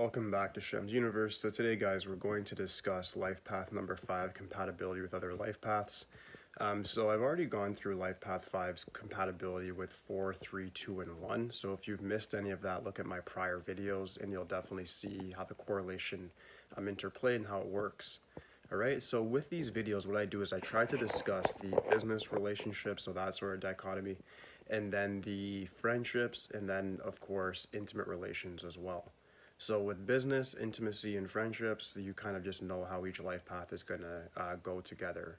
Welcome back to Shemsuniverse. So today, guys, we're going to discuss life path number 5, compatibility with other life paths. So I've already gone through life path 5's compatibility with 4, 3, 2, and 1. So if you've missed any of that, look at my prior videos and you'll definitely see how the correlation interplay and how it works. Alright, so with these videos, what I do is I try to discuss the business relationship, so that sort of dichotomy, and then the friendships, and then, of course, intimate relations as well. So with business, intimacy, and friendships, you kind of just know how each life path is going to go together,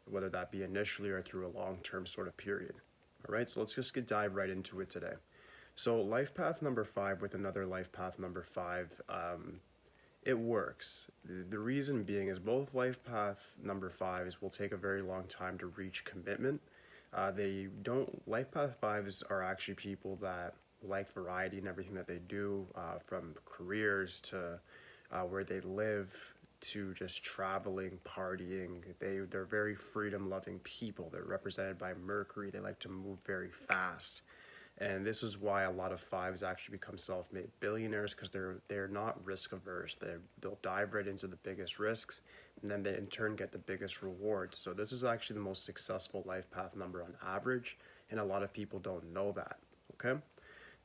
whether that be initially or through a long-term sort of period. All right, so let's just dive right into it today. So life path number 5 with another life path number 5, it works. The reason being is both life path number 5s will take a very long time to reach commitment. Life path 5s are actually people that like variety in everything that they do, from careers to where they live to just traveling, partying. They're very freedom-loving people. They're represented by Mercury. They like to move very fast. And this is why a lot of 5s actually become self-made billionaires, because they're not risk averse. They'll dive right into the biggest risks, and then they in turn get the biggest rewards. So this is actually the most successful life path number on average, and a lot of people don't know that. Okay.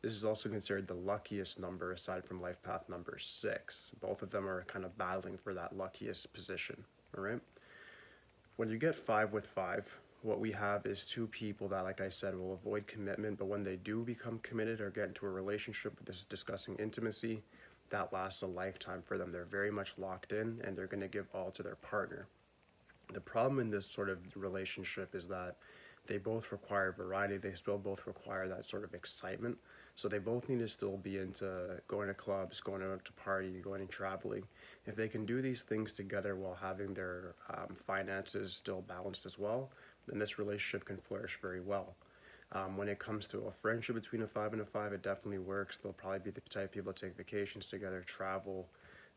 This is also considered the luckiest number aside from life path number 6. Both of them are kind of battling for that luckiest position. All right. When you get 5 with 5, what we have is two people that, like I said, will avoid commitment, but when they do become committed or get into a relationship, this is discussing intimacy, that lasts a lifetime for them. They're very much locked in and they're going to give all to their partner. The problem in this sort of relationship is that they both require variety. They still both require that sort of excitement. So they both need to still be into going to clubs, going out to party, going and traveling. If they can do these things together while having their finances still balanced as well, then this relationship can flourish very well. When it comes to a friendship between a 5 and a 5, it definitely works. They'll probably be the type of people to take vacations together, travel,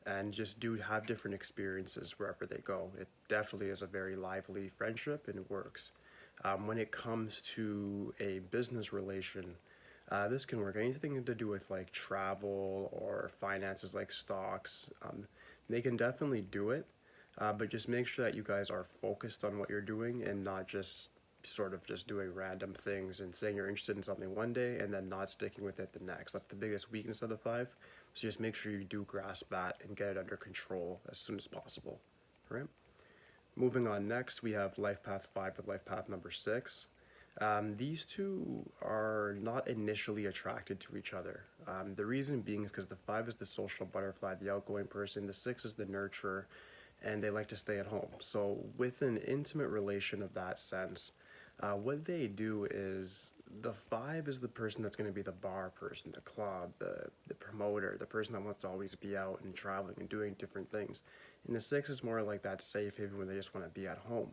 and just have different experiences wherever they go. It definitely is a very lively friendship and it works. When it comes to a business relation, this can work. Anything to do with like travel or finances like stocks, they can definitely do it, but just make sure that you guys are focused on what you're doing and not just sort of just doing random things and saying you're interested in something one day and then not sticking with it the next. That's the biggest weakness of the 5. So just make sure you do grasp that and get it under control as soon as possible. All right? Moving on, next we have life path 5 with life path number 6. These two are not initially attracted to each other. The reason being is because the 5 is the social butterfly, the outgoing person, the 6 is the nurturer, and they like to stay at home. So with an intimate relation of that sense, what they do is the 5 is the person that's going to be the bar person, the club, the promoter, the person that wants to always be out and traveling and doing different things. And the 6 is more like that safe haven where they just want to be at home.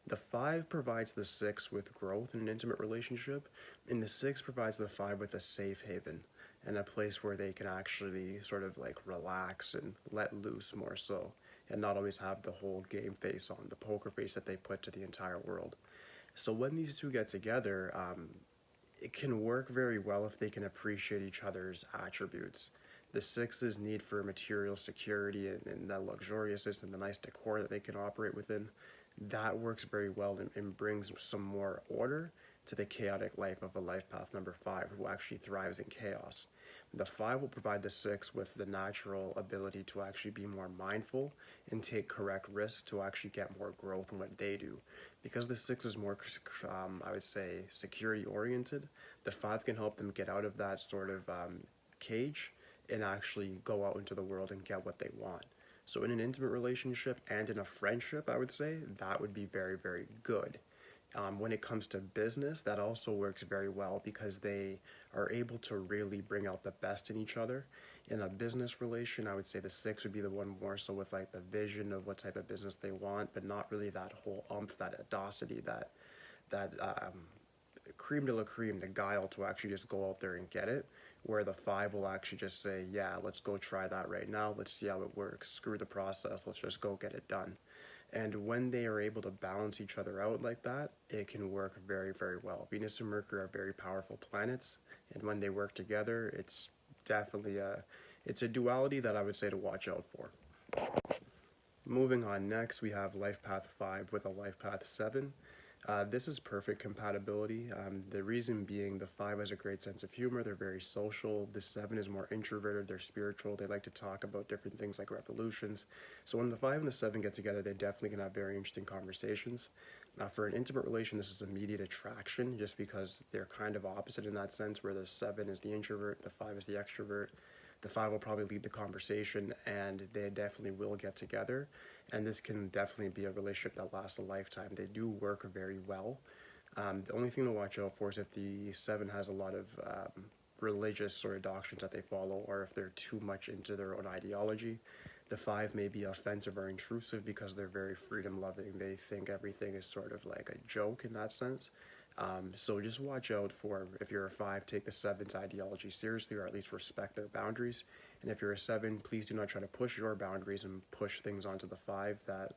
The 5 provides the 6 with growth in an intimate relationship, and the 6 provides the 5 with a safe haven and a place where they can actually sort of like relax and let loose more so, and not always have the whole game face on, the poker face that they put to the entire world. So when these two get together, it can work very well if they can appreciate each other's attributes. The 6's need for material security and the luxuriousness and the nice decor that they can operate within, that works very well and brings some more order to the chaotic life of a life path number 5 who actually thrives in chaos. The 5 will provide the 6 with the natural ability to actually be more mindful and take correct risks to actually get more growth in what they do. Because the 6 is more, I would say, security oriented, the 5 can help them get out of that sort of cage and actually go out into the world and get what they want. So in an intimate relationship and in a friendship, I would say, that would be very, very good. When it comes to business, that also works very well because they are able to really bring out the best in each other. In a business relation, I would say the 6 would be the one more so with like the vision of what type of business they want, but not really that whole umph, that audacity, that cream de la cream, the guile to actually just go out there and get it, where the 5 will actually just say, yeah, let's go try that right now, let's see how it works, screw the process, let's just go get it done. And when they are able to balance each other out like that, it can work very, very well. Venus and Mercury are very powerful planets, and when they work together, it's definitely it's a duality that I would say to watch out for. Moving on, next we have Life Path 5 with a Life Path 7. This is perfect compatibility. The reason being the 5 has a great sense of humor, they're very social. The 7 is more introverted, they're spiritual, they like to talk about different things like revolutions. So when the 5 and the 7 get together, they definitely can have very interesting conversations. For an intimate relation, this is immediate attraction just because they're kind of opposite in that sense, where the 7 is the introvert, the 5 is the extrovert. The 5 will probably lead the conversation and they definitely will get together. And this can definitely be a relationship that lasts a lifetime. They do work very well. The only thing to watch out for is if the 7 has a lot of religious sort of doctrines that they follow, or if they're too much into their own ideology. The 5 may be offensive or intrusive because they're very freedom loving. They think everything is sort of like a joke in that sense. So just watch out for, if you're a 5, take the 7's ideology seriously, or at least respect their boundaries. And if you're a 7, please do not try to push your boundaries and push things onto the 5 that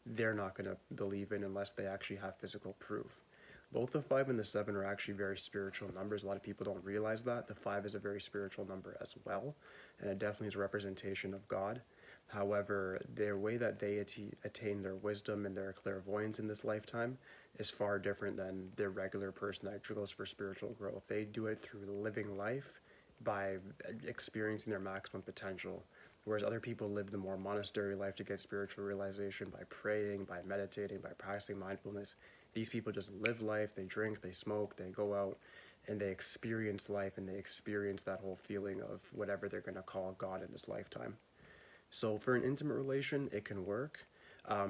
they're not going to believe in unless they actually have physical proof. Both the 5 and the 7 are actually very spiritual numbers. A lot of people don't realize that. The 5 is a very spiritual number as well, and it definitely is a representation of God. However, their way that they attain their wisdom and their clairvoyance in this lifetime is far different than the regular person that goes for spiritual growth. They do it through living life by experiencing their maximum potential, whereas other people live the more monastery life to get spiritual realization by praying, by meditating, by practicing mindfulness. These people just live life, they drink, they smoke, they go out, and they experience life, and they experience that whole feeling of whatever they're going to call God in this lifetime. So for an intimate relation, it can work.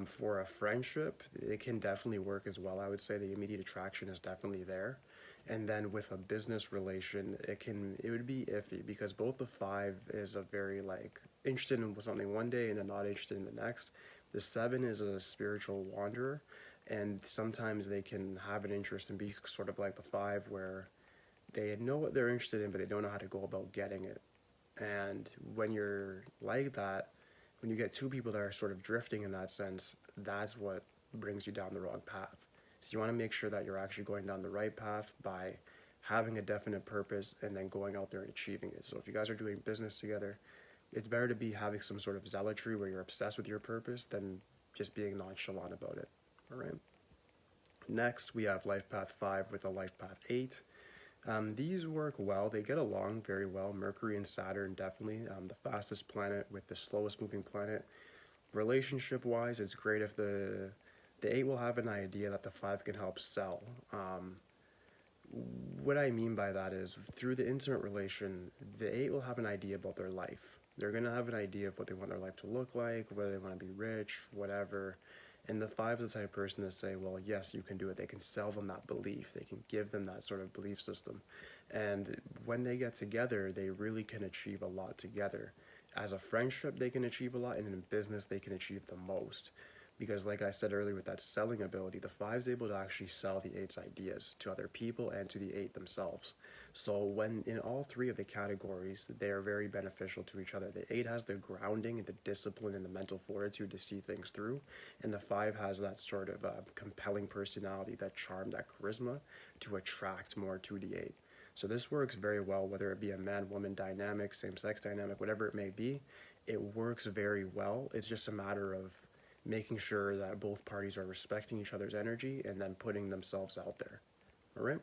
For a friendship, it can definitely work as well. I would say the immediate attraction is definitely there. And then with a business relation, it would be iffy because both the 5 is a very like interested in something one day and then not interested in the next. The 7 is a spiritual wanderer, and sometimes they can have an interest and be sort of like the 5 where they know what they're interested in, but they don't know how to go about getting it. And when you're like that, when you get 2 people that are sort of drifting in that sense, that's what brings you down the wrong path. So you want to make sure that you're actually going down the right path by having a definite purpose and then going out there and achieving it. So if you guys are doing business together, it's better to be having some sort of zealotry where you're obsessed with your purpose than just being nonchalant about it. All right. Next, we have Life Path 5 with a Life Path 8. These work well. They get along very well. Mercury and Saturn, definitely. The fastest planet with the slowest moving planet. Relationship-wise, it's great if the 8 will have an idea that the 5 can help sell. What I mean by that is, through the intimate relation, the 8 will have an idea about their life. They're going to have an idea of what they want their life to look like, whether they want to be rich, whatever. And the 5 is the type of person to say, well, yes, you can do it. They can sell them that belief. They can give them that sort of belief system. And when they get together, they really can achieve a lot together. As a friendship, they can achieve a lot, and in business, they can achieve the most. Because like I said earlier, with that selling ability, the 5 is able to actually sell the 8's ideas to other people and to the 8 themselves. So when in all 3 of the categories, they are very beneficial to each other. The 8 has the grounding and the discipline and the mental fortitude to see things through, and the 5 has that sort of compelling personality, that charm, that charisma to attract more to the 8. So this works very well, whether it be a man-woman dynamic, same-sex dynamic, whatever it may be. It works very well. It's just a matter of making sure that both parties are respecting each other's energy and then putting themselves out there. All right.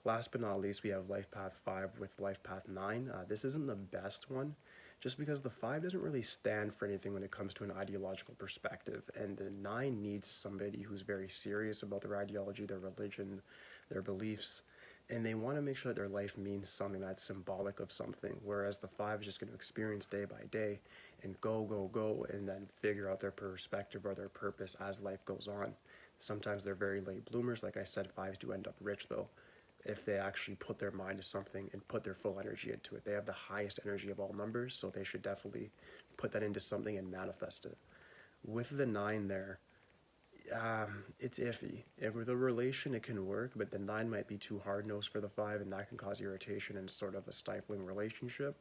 Last but not least, we have Life Path 5 with Life Path 9. This isn't the best one, just because the 5 doesn't really stand for anything when it comes to an ideological perspective, and the 9 needs somebody who's very serious about their ideology, their religion, their beliefs, and they want to make sure that their life means something that's symbolic of something, whereas the 5 is just going to experience day by day and go, and then figure out their perspective or their purpose as life goes on. Sometimes they're very late bloomers. Like I said, 5s do end up rich, though, if they actually put their mind to something and put their full energy into it. They have the highest energy of all numbers, so they should definitely put that into something and manifest it. With the 9 there, it's iffy. If with a relation, it can work, but the 9 might be too hard-nosed for the 5, and that can cause irritation and sort of a stifling relationship.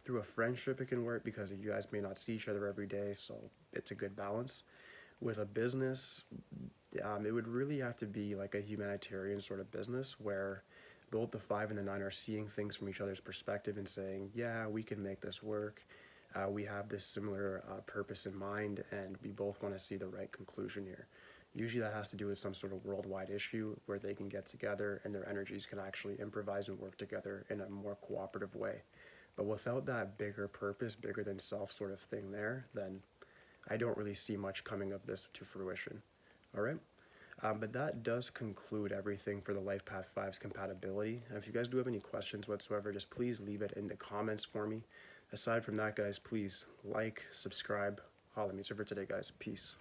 Through a friendship, it can work because you guys may not see each other every day, so it's a good balance. With a business, it would really have to be like a humanitarian sort of business where both the 5 and the 9 are seeing things from each other's perspective and saying, yeah, we can make this work. We have this similar purpose in mind, and we both want to see the right conclusion here. Usually that has to do with some sort of worldwide issue where they can get together and their energies can actually improvise and work together in a more cooperative way. But without that bigger purpose, bigger than self sort of thing there, then I don't really see much coming of this to fruition. All right? But that does conclude everything for the Life Path 5's compatibility. And if you guys do have any questions whatsoever, just please leave it in the comments for me. Aside from that, guys, please like, subscribe. Holla me. So for today, guys. Peace.